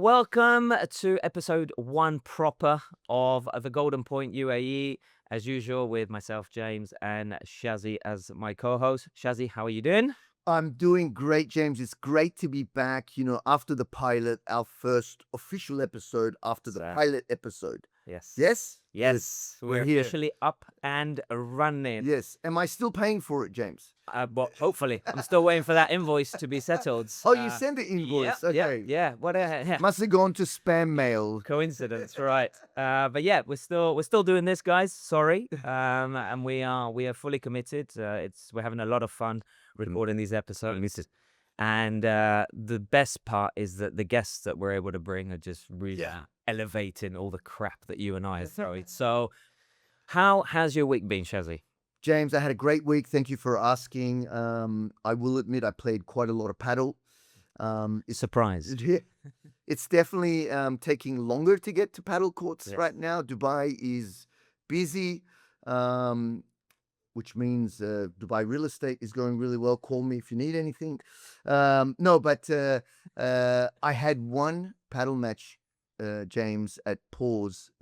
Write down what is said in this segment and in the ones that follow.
welcome to episode one proper of the Golden Point UAE, as usual, with myself, James, and Shazzy as my co-host. Shazzy, how are you doing? I'm doing great, James. It's great to be back, after the pilot, our first official episode after the pilot episode. Yes. Yes? Yes. Good. We're here. officially up and running. Yes. Am I still paying for it, James? Well, hopefully. I'm still waiting for that invoice to be settled. Oh, you sent the invoice. Okay. Yeah. What a Must have gone to spam mail. coincidence, right? But yeah, we're still doing this, guys. Sorry, and we are fully committed. We're having a lot of fun recording these episodes, and the best part is that the guests that we're able to bring are just really elevating all the crap that you and I are throwing. So, how has your week been, Shazzy? James, I had a great week. Thank you for asking. I will admit I played quite a lot of paddle. Surprised? It's definitely taking longer to get to paddle courts Yes. right now. Dubai is busy, which means Dubai real estate is going really well. Call me if you need anything. But I had one paddle match, James, at Pause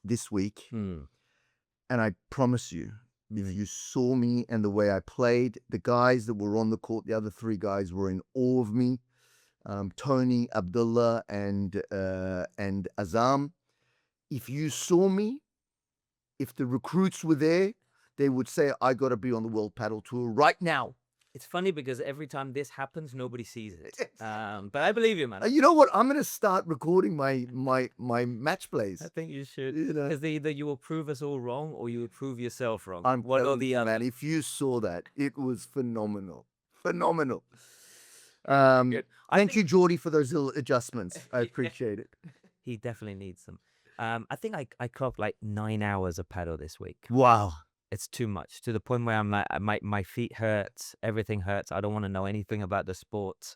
this week. And I promise you, if you saw me and the way I played, the guys that were on the court, the other three guys were in awe of me. Tony, Abdullah, and Azam. If you saw me, if the recruits were there, they would say, I got to be on the World Paddle Tour right now. It's funny because every time this happens, nobody sees it. But I believe you, man. You know what? I'm going to start recording my match plays. I think you should. You know. Because either you will prove us all wrong or you will prove yourself wrong. I'm One or telling the you, other. man, if you saw that, it was phenomenal. Phenomenal. Good. Thank you, Geordie, for those little adjustments. I appreciate it. He definitely needs them. I think I clocked like 9 hours of paddle this week. Wow. It's too much, to the point where I'm like, my feet hurt, everything hurts. I don't want to know anything about the sport.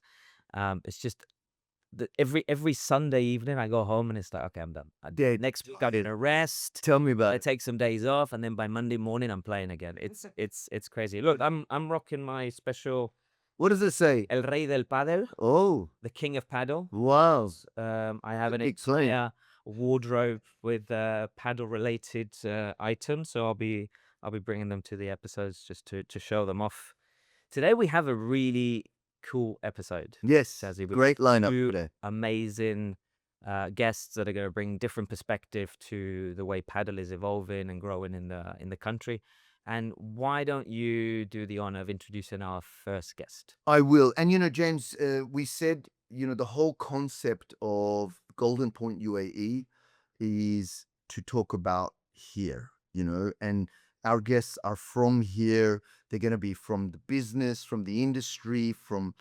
It's just every Sunday evening I go home and it's like, okay, I'm done. Next week I did a rest. Tell me about I it. take some days off, and then by Monday morning I'm playing again. It's crazy. Look, I'm rocking my special What does it say? El Rey del Padel, Oh, the King of Paddle. wow. I have an Big claim. entire wardrobe with paddle related items, so I'll be bringing them to the episodes just to show them off. Today we have a really cool episode. Yes, Shazzy, with great lineup two today. amazing guests that are going to bring different perspective to the way paddle is evolving and growing in the country. And why don't you do the honor of introducing our first guest? I will. And, James, we said, the whole concept of Golden Point UAE is to talk about here, and our guests are from here. They're going to be from the business, from the industry, from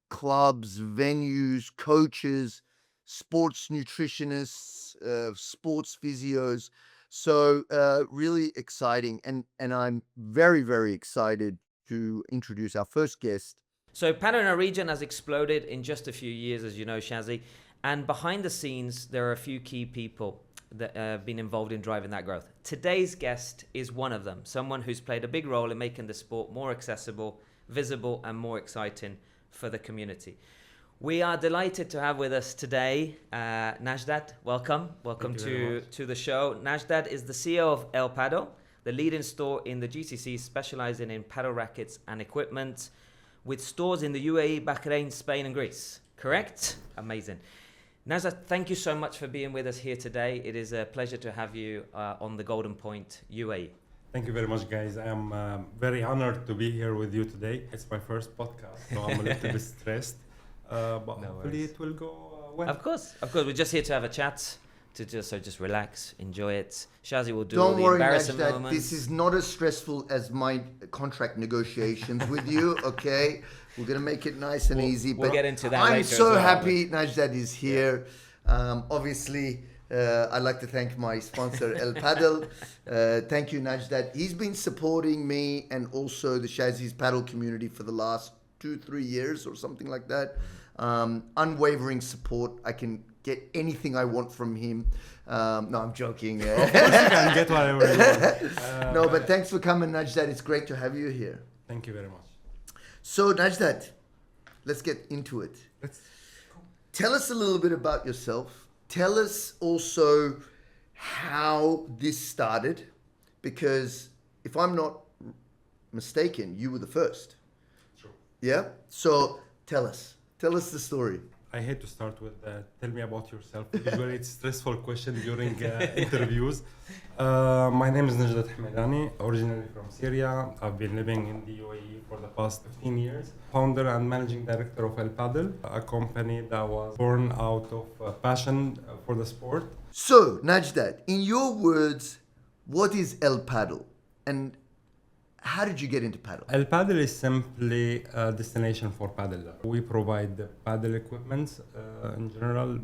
clubs, venues, coaches, sports nutritionists, sports physios. So really exciting. And I'm very, very excited to introduce our first guest. So paddle in our region has exploded in just a few years, as you know, Shazzy. And behind the scenes, there are a few key people that have been involved in driving that growth. Today's guest is one of them, someone who's played a big role in making the sport more accessible, visible, and more exciting for the community. We are delighted to have with us today Najdat. Welcome to the show. Najdat is the CEO of El Padel, the leading store in the GCC specializing in paddle rackets and equipment, with stores in the UAE, Bahrain, Spain, and Greece. Correct? Amazing. Najdat, thank you so much for being with us here today. It is a pleasure to have you on the Golden Point UAE. Thank you very much, guys. I'm very honored to be here with you today. It's my first podcast, so I'm a little bit stressed. But hopefully it will go well. Of course. We're just here to have a chat, to just relax, enjoy it. Shazzy will do Don't all the worry, embarrassing Najdat, moments. this is not as stressful as my contract negotiations with you, okay? We're going to make it nice and easy. We'll get into that I'm later so as well, happy Najdat is here. Obviously, I'd like to thank my sponsor, El Padel. Thank you, Najdat. He's been supporting me and also the Shazzy's paddle community for the last 2-3 years or something like that. Unwavering support. I can get anything I want from him. No, I'm joking. Of course you can get whatever you want. No, but thanks for coming, Najdat. It's great to have you here. Thank you very much. So, Najdat, let's get into it. Tell us a little bit about yourself. Tell us also how this started, because if I'm not mistaken, you were the first. True. Yeah? So tell us the story. I hate to start with tell me about yourself. Usually it's a stressful question during interviews. My name is Najdat Hmedany, originally from Syria. I've been living in the UAE for the past 15 years. Founder and managing director of Padel, a company that was born out of passion for the sport. So, Najdat, in your words, what is Padel? And how did you get into paddle? Padel is simply a destination for paddle. We provide the paddle equipment in general,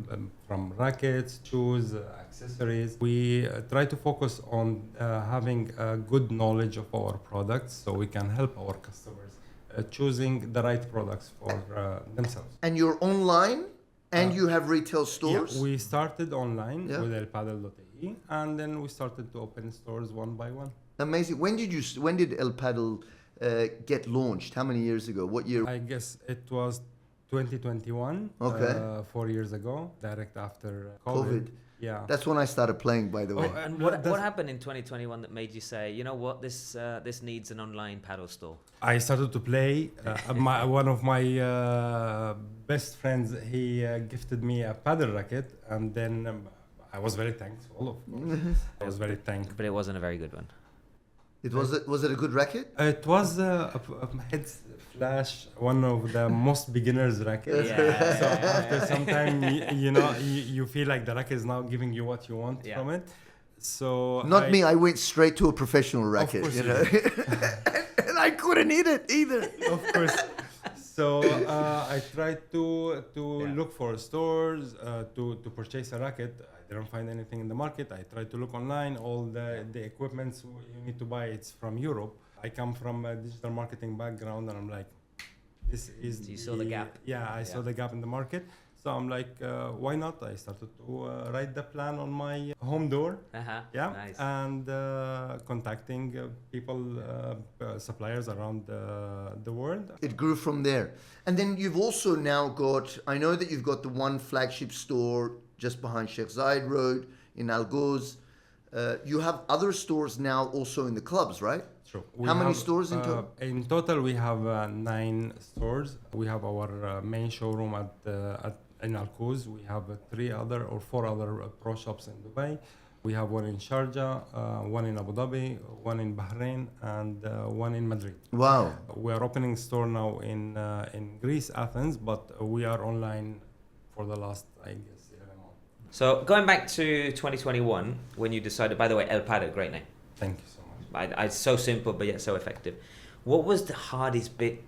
from rackets, shoes, accessories. We try to focus on having a good knowledge of our products so we can help our customers choosing the right products for themselves. And you're online and you have retail stores? Yeah, we started online Yeah. with elpadel.ae and then we started to open stores one by one. Amazing. When did El Padel get launched? How many years ago? What year? I guess it was 2021. Okay. 4 years ago, direct after COVID. Yeah. That's when I started playing, by the way. And what happened in 2021 that made you say, you know what, this needs an online paddle store? I started to play. One of my best friends, he gifted me a paddle racket, and then I was very thankful. Of course, I was very thankful. But it wasn't a very good one. Was it a good racket? It was a head flash, one of the most beginners rackets. Yeah. So after some time, you feel like the racket is now giving you what you want from it. So Not me. I went straight to a professional racket. course You you know, and I couldn't eat it either. Of course. So I tried to look for stores to purchase a racket. I didn't find anything in the market. I tried to look online. All the equipment you need to buy, it's from Europe. I come from a digital marketing background, and I'm like, this is. So you saw the gap. Yeah, I saw the gap in the market. So I'm like, why not? I started to write the plan on my home door. Yeah, nice. and contacting people, suppliers around the world. It grew from there. And then you've also now got, I know that you've got the one flagship store just behind Sheikh Zayed Road in Al Goz. You have other stores now also in the clubs, right? True. How many stores in total? In total, we have 9 stores. We have our main showroom in Al Goz. We have 4 other pro shops in Dubai. We have one in Sharjah, one in Abu Dhabi, one in Bahrain, and one in Madrid. Wow. We are opening store now in Greece, Athens, but we are online for the last, I guess, 11 months. So going back to 2021, when you decided, by the way, El Padel, great name. Thank you so much. It's so simple, but yet so effective. What was the hardest bit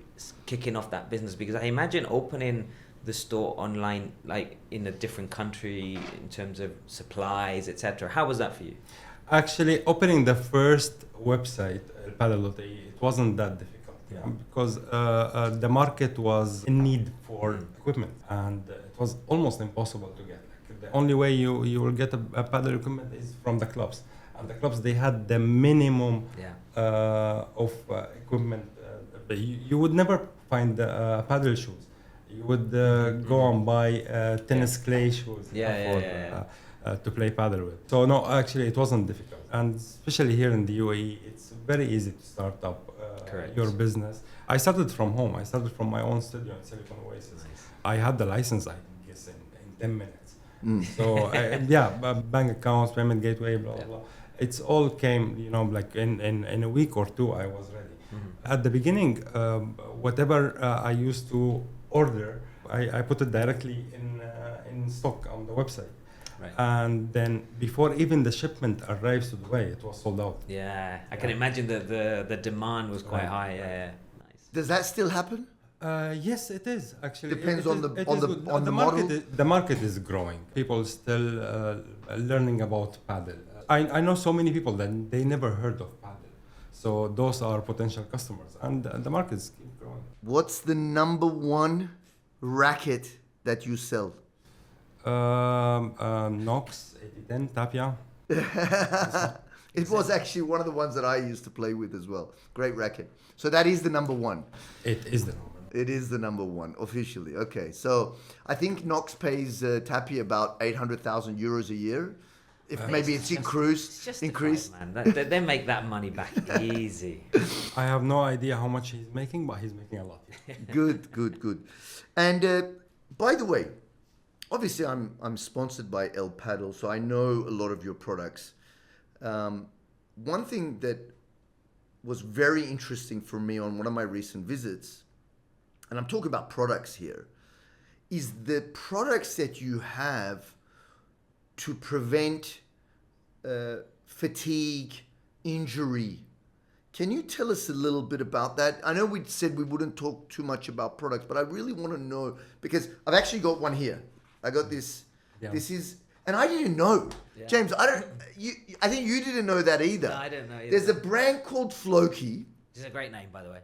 kicking off that business? Because I imagine opening the store online, like in a different country in terms of supplies, etc. How was that for you? Actually, opening the first website, Padel.ae, it wasn't that difficult because the market was in need for equipment, and it was almost impossible to get. Like, the only way you will get a paddle equipment is from the clubs, and the clubs, they had the minimum of equipment. You would never find paddle shoes. You would go and buy tennis clay shoes to play paddle with. So no, actually it wasn't difficult. And especially here in the UAE, it's very easy to start up your business. I started from home. I started from my own studio in Silicon Oasis. I had the license, I guess, in 10 minutes. So bank accounts, payment gateway, blah, blah, blah. It's all came, like in a week or 2, I was ready. At the beginning, whatever I used to order, I put it directly in stock on the website. Right. And then before even the shipment arrives to Dubai, it was sold out. Yeah, I can imagine that the demand was quite high. Yeah, nice. Does that still happen? Yes, it is actually. Depends on the market. model. The market is growing. People still learning about paddle. I know so many people that they never heard of paddle. So those are potential customers, and the markets keep growing. What's the number one racket that you sell? Nox 8010 Tapia. It was actually one of the ones that I used to play with as well. Great racket. So that is the number one. It is the number. It is the number one officially. Okay, so I think Knox pays Tapia about 800,000 euros a year. If maybe it's increased. Man. They make that money back easy. I have no idea how much he's making, but he's making a lot. Good. And by the way, obviously I'm sponsored by El Padel, so I know a lot of your products. One thing that was very interesting for me on one of my recent visits, and I'm talking about products here, is the products that you have to prevent fatigue, injury. Can you tell us a little bit about that? I know we said we wouldn't talk too much about products, but I really want to know, because I've actually got one here. I got this. Yeah. This is, and I didn't know. Yeah. James, I think you didn't know that either. No, I didn't know either. There's a brand called Floki. It's a great name, by the way.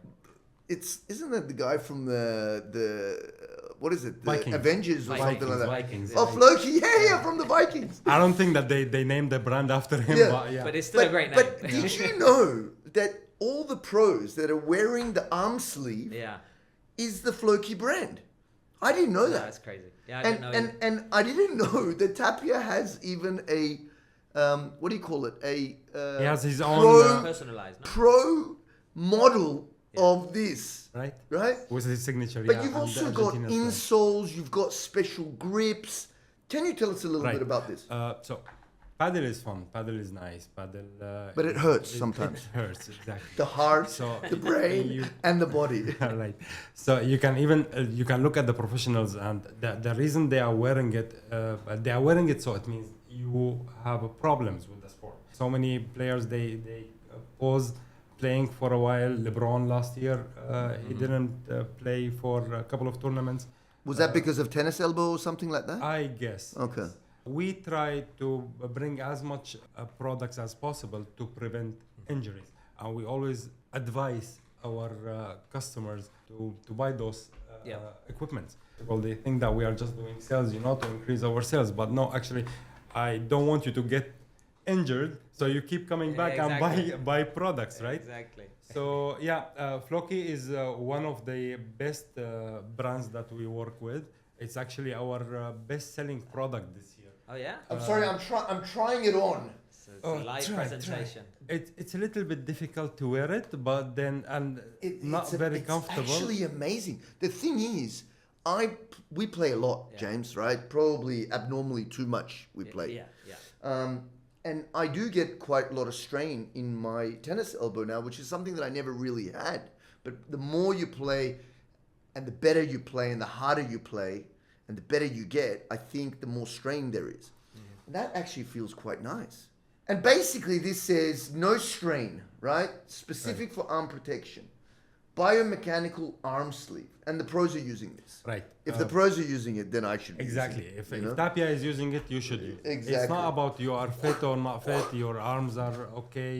Isn't that the guy from the what is it? The Vikings. Avengers or something like that. Vikings. Oh, Floki, yeah, from the Vikings. I don't think that they named the brand after him, Yeah. but yeah. But it's still a great name. But did you know that all the pros that are wearing the arm sleeve Yeah. is the Floki brand? I didn't know that. That's crazy. Yeah, I didn't know either. And I didn't know that Tapia has even a what do you call it? He has his pro, own Personalized, no? pro model of this, right right? with his signature. But yeah, you've and also the got Argentinian flag. insoles, you've got special grips. Can you tell us a little Right. bit about this? So, Padel is fun. Padel is nice. Padel. But it hurts sometimes. It hurts exactly. The heart, So- the brain, You- and the body. Right. So you can even you can look at the professionals, and the reason they are wearing it, so it means you have problems with the sport. So many players they pause playing for a while. LeBron last year he didn't play for a couple of tournaments. Was that because of tennis elbow or something like that? I guess. Okay. Yes. We try to bring as much products as possible to prevent injuries, and we always advise our customers to buy those equipments. Well, they think that we are just doing sales, to increase our sales, but no, actually, I don't want you to get injured, so you keep coming back exactly. and buy products, right? Exactly. So Floki is one of the best brands that we work with. It's actually our best-selling product this year. Oh yeah. I'm sorry, I'm trying it on. So it's a live presentation. It's a little bit difficult to wear it, but then not very comfortable. It's actually amazing. The thing is, we play a lot, Yeah. James, right? Probably abnormally too much we play. Yeah. And I do get quite a lot of strain in my tennis elbow now, which is something that I never really had. But the more you play, and the better you play, and the harder you play, and the better you get, I think the more strain there is. And that actually feels quite nice. And basically this says no strain, right? Specific for arm protection. Biomechanical arm sleeve. And the pros are using this. Right. If the pros are using it, then I should be Exactly. using it, If you know? Tapia is using it, you should use it. Exactly. It's not about you are fit or not fit, your arms are okay,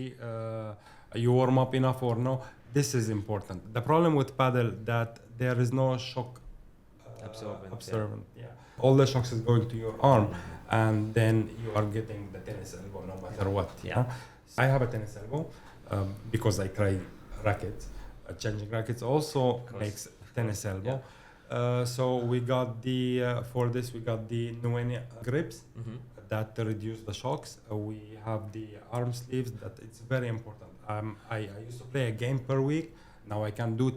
you warm up enough or no. This is important. The problem with Padel that there is no shock absorbent. Yeah. All the shocks is going to your arm, and then you are getting the tennis elbow no matter what. Yeah. I have a tennis elbow because I try rackets. Changing rackets also makes tennis elbow. So we got for this we got the Hmedany grips that reduce the shocks. We have the arm sleeves that it's very important. I used to play a game per week. Now I can do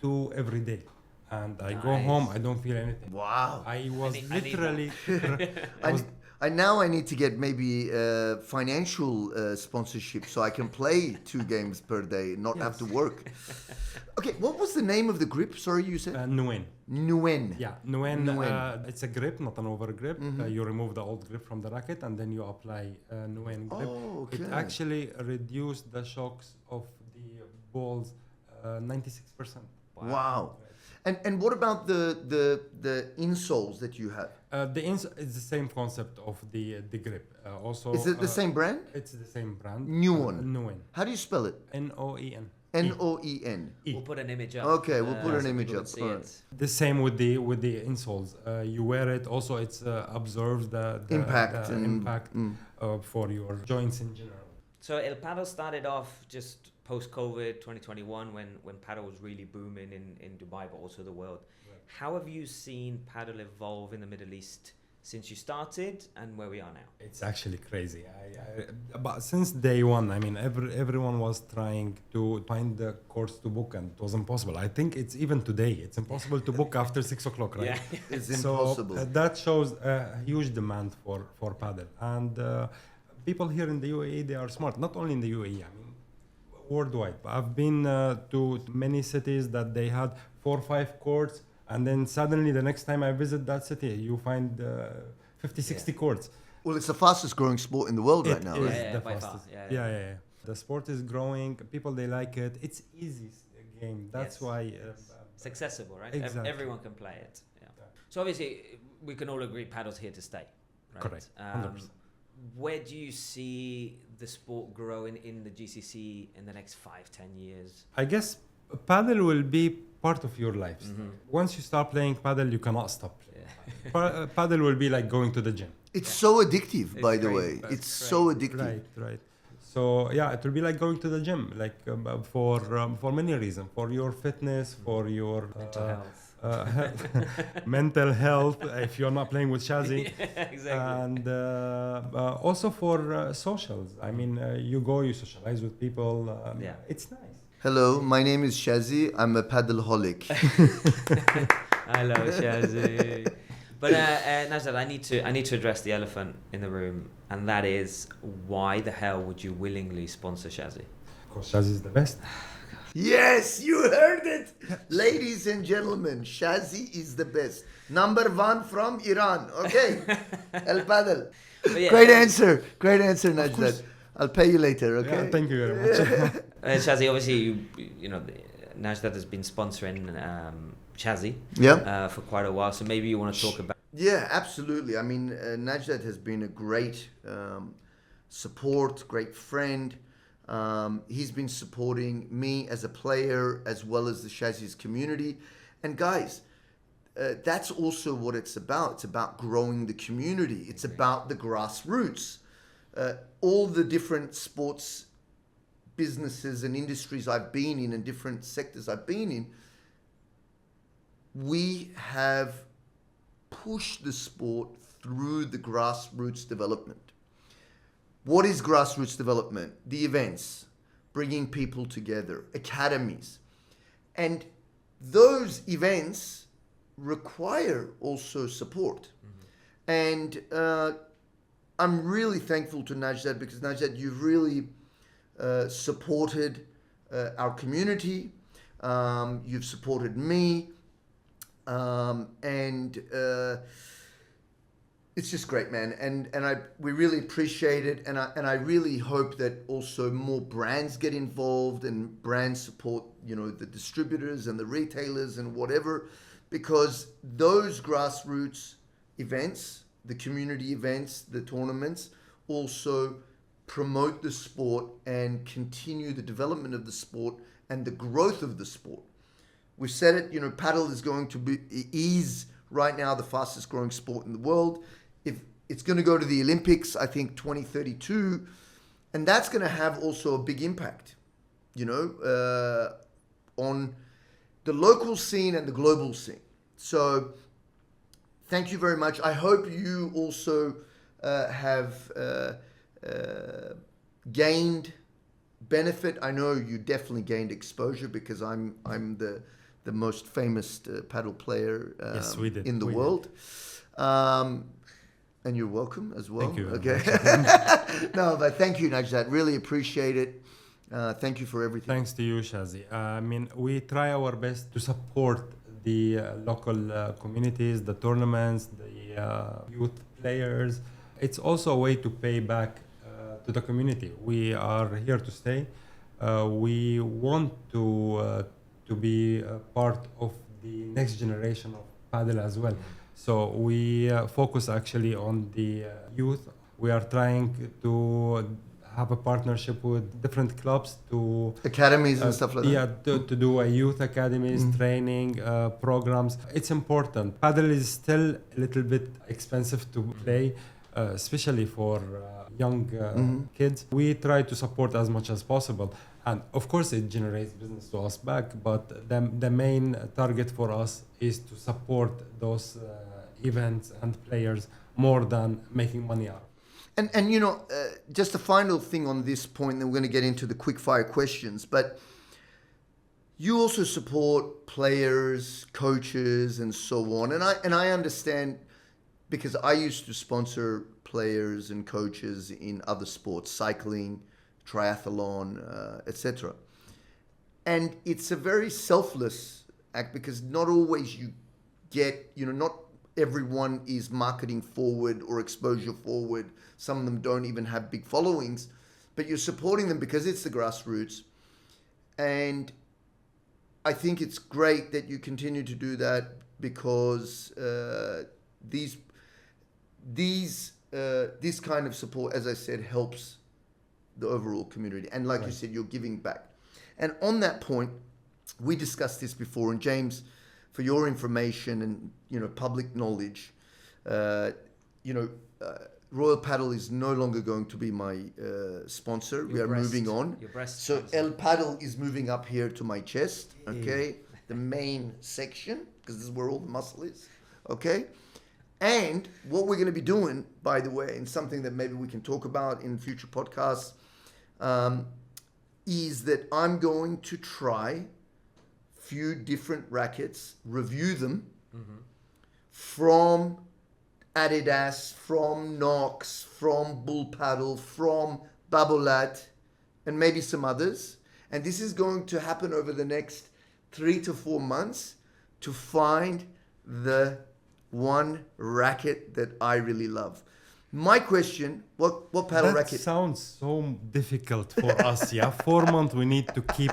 2 every day. And I go home, I don't feel anything. Wow. I was literally... Now I need to get maybe financial sponsorship so I can play 2 games per day, not have to work. Okay, what was the name of the grip? Sorry, you said? Hmedany. Hmedany. Yeah, Hmedany. It's a grip, not an over grip. You remove the old grip from the racket and then you apply Hmedany grip. Oh, okay. It actually reduced the shocks of the balls 96%. Wow. And what about the insoles that you have? It's the same concept of the grip. Also, Is it the same brand? It's the same brand. Hmedany. How do you spell it? Noen. Noen. We'll put an image up. Okay, we'll put an so image people up. can see Alright. it. The same with the insoles. You wear it. Also, it's absorbs the Impact the and- impact for your joints in general. So El Padel started off just post-COVID 2021 when paddle was really booming in Dubai, but also the world. Right. How have you seen paddle evolve in the Middle East since you started and where we are now? It's actually crazy. But since day one, I mean, everyone was trying to find the course to book, and it was impossible. I think it's even today. It's impossible to book after 6 o'clock, right? Yeah. It's So impossible. that shows a huge demand for paddle. And people here in the UAE, they are smart. Not only in the UAE, I mean, worldwide. I've been to many cities that they had 4 or 5 courts, and then suddenly the next time I visit that city, you find 50, 60 courts. Well, it's the fastest growing sport in the world right now, It is right? Yeah, the by far. fastest. Yeah. Yeah. The sport is growing. People, they like it. It's easy game. That's Yes. why. It's accessible, right? Exactly. Everyone can play it. Yeah. Yeah. So obviously, we can all agree paddle's here to stay. Right? Correct. 100%. Where do you see the sport growing in the GCC in the next 5-10 years? I guess paddle will be part of your lives. Mhm. Once you start playing paddle, you cannot stop playing. Yeah. Paddle will be like going to the gym. It's so addictive, by the way. crazy. It's That's so crazy. addictive. Right. So yeah, it will be like going to the gym, like for many reasons, for your fitness, for your Mental health. mental health. If you're not playing with Shazzy. Yeah, exactly. And also for socials. I mean, you go, you socialize with people. Yeah. It's nice. Hello, my name is Shazzy. I'm a paddleholic. Hello, Shazzy. But Najdat, I need to address the elephant in the room, and that is, why the hell would you willingly sponsor Shazzy? Because Shazzy is the best. Yes, you heard it. Ladies and gentlemen, Shazzy is the best. Number 1 from Iran. Okay. El Paddle. But yeah, Great answer, Najdat. I'll pay you later, okay? Yeah, thank you very much. Shazzy, obviously, you know, Najdat has been sponsoring Shazzy Yeah. for quite a while, so maybe you want to talk about. Yeah, absolutely. I mean, Najdat has been a great support, great friend. He's been supporting me as a player as well as the Shazzy's community. And guys, that's also what it's about. It's about growing the community. It's about the grassroots. All the different sports businesses and industries I've been in and different sectors I've been in, we have pushed the sport through the grassroots development. What is grassroots development? The events, bringing people together, academies. And those events require also support. And I'm really thankful to Najdat, because Najdat, you've really supported our community. You've supported me. And it's just great, man. And we really appreciate it. And I really hope that also more brands get involved and brands support, you know, the distributors and the retailers and whatever, because those grassroots events, the community events, the tournaments, also promote the sport and continue the development of the sport and the growth of the sport. We've said it, you know, paddle is going to is right now the fastest growing sport in the world. If it's going to go to the Olympics, I think 2032, and that's going to have also a big impact, you know, on the local scene and the global scene. So thank you very much. I hope you also have gained benefit. I know you definitely gained exposure, because I'm the most famous paddle player Yes, we did. in the We world. And you're welcome as well. Thank you very Okay. No, but thank you, Najdat. Really appreciate it. Thank you for everything. Thanks to you, Shazzy. I mean, we try our best to support the local communities, the tournaments, the youth players. It's also a way to pay back to the community. We are here to stay. We want to be a part of the next generation of paddle as well. So we focus actually on the youth. We are trying to have a partnership with different clubs to Academies and stuff like that. yeah, to do a youth academies, training programs. It's important. Paddle is still a little bit expensive to play, especially for young kids. We try to support as much as possible. And of course, it generates business to us back, but the main target for us is to support those events and players more than making money out. And you know, just a final thing on this point, then we're going to get into the quick fire questions. But you also support players, coaches, and so on. And I understand, because I used to sponsor players and coaches in other sports, cycling, triathlon, etc. And it's a very selfless act, because not always you get, you know, not everyone is marketing forward or exposure forward. Some of them don't even have big followings, but you're supporting them because it's the grassroots. And I think it's great that you continue to do that, because this kind of support, as I said, helps the overall community. And like you said, you're giving back. And on that point, we discussed this before, and James, for your information and, you know, public knowledge, Royal Padel is no longer going to be my sponsor. We are moving on. So sponsor. El Padel is moving up here to my chest, okay? The main section, because this is where all the muscle is, okay? And what we're going to be doing, by the way, and something that maybe we can talk about in future podcasts, is that I'm going to try few different rackets, review them from Adidas, from Knox, from Bull Paddle, from Babolat, and maybe some others. And this is going to happen over the next 3 to 4 months to find the one racket that I really love. My question, what paddle racket? That sounds so difficult for us, yeah? 4 months we need to keep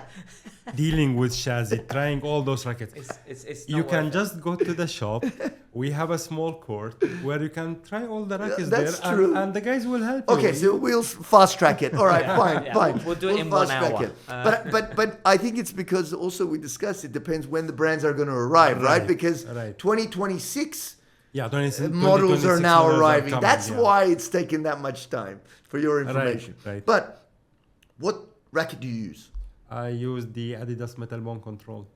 dealing with Shazzy, trying all those rackets. It's you can just go to the shop. We have a small court where you can try all the rackets That's there, true. And the guys will help you. Okay, so we'll fast track it. All right, fine. We'll do it in 1 hour. But I think it's because also we discussed it depends when the brands are going to arrive, right? Because 2026 models are now arriving. Coming, That's why it's taken that much time, for your information. Right. But what racket do you use? I use the Adidas Metal Bone Control.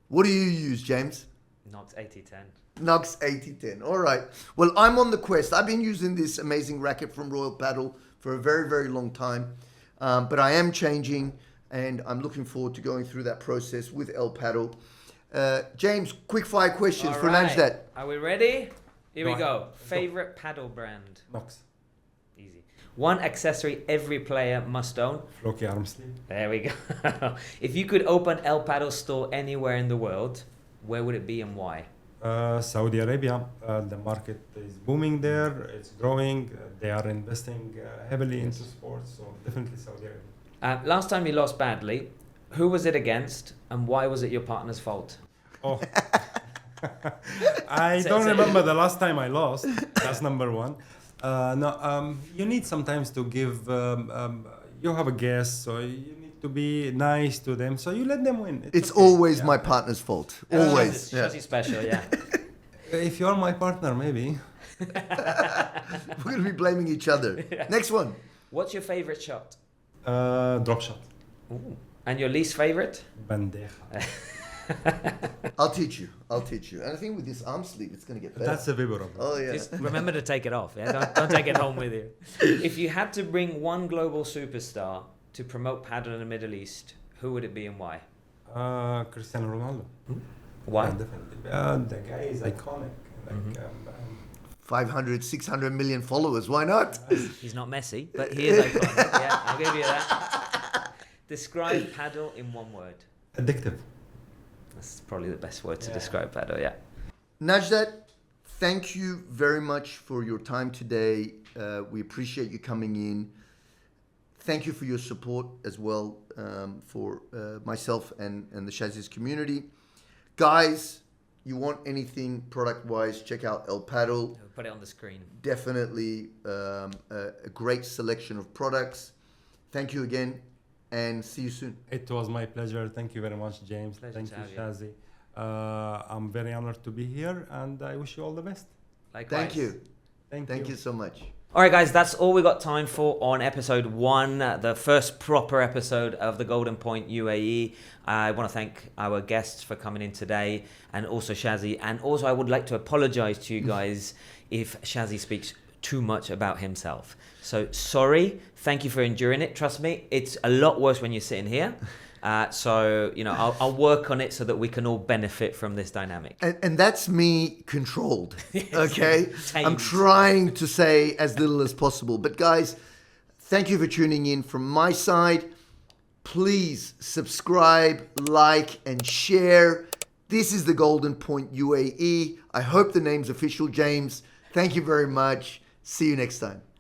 What do you use, James? Knox 8010. Knox 8010. All right. Well, I'm on the quest. I've been using this amazing racket from Royal Padel for a very, very long time. But I am changing, and I'm looking forward to going through that process with El Padel. James, quick fire questions for Najdat. Are we ready? Here we go. Let's Favorite paddle brand? Knox. Easy. One accessory every player must own? Floki arm sleeve. There we go. If you could open El Padel store anywhere in the world, where would it be and why? Saudi Arabia. The market is booming there. It's growing. They are investing heavily into sports. So definitely Saudi Arabia. Last time you lost badly, who was it against and why was it your partner's fault? Oh, I don't remember the last time I lost. That's number one. You need sometimes to give. You have a guest, so you need to be nice to them. So you let them win. It's okay. Always my partner's fault. Always. Shazzy special, yeah. If you're my partner, maybe. We're going to be blaming each other. Yeah. Next one. What's your favorite shot? Drop shot. Ooh. And your least favorite? Bandeja. I'll teach you. And I think with this arm sleeve, it's going to get better. That's a vibro. Oh, yeah. Just remember to take it off. Yeah? Don't take it home with you. If you had to bring one global superstar to promote paddle in the Middle East, who would it be and why? Cristiano Ronaldo. Why? Yeah, definitely. The guy is iconic. 500, 600 million followers. Why not? He's not Messi, but he is iconic. Yeah, I'll give you that. Describe paddle in one word. Addictive. That's probably the best word to describe paddle, yeah. Najdat, thank you very much for your time today. We appreciate you coming in. Thank you for your support as well for myself and the Shazzy's community. Guys, you want anything product-wise, check out El Padel. We'll put it on the screen. Definitely a great selection of products. Thank you again. And see you soon. It was my pleasure. Thank you very much, James. Thank you, Shazzy. I'm very honored to be here, and I wish you all the best. Likewise. Thank you. Thank you so much. All right, guys, that's all we got time for on episode 1, the first proper episode of the Golden Point UAE. I want to thank our guests for coming in today, and also Shazzy. And also, I would like to apologize to you guys if Shazzy speaks too much about himself. So sorry. Thank you for enduring it. Trust me, it's a lot worse when you're sitting here. So, you know, I'll work on it so that we can all benefit from this dynamic. And that's me controlled, okay? Tamed. I'm trying to say as little as possible. But guys, thank you for tuning in from my side. Please subscribe, like, and share. This is the Golden Point UAE. I hope the name's official, James. Thank you very much. See you next time.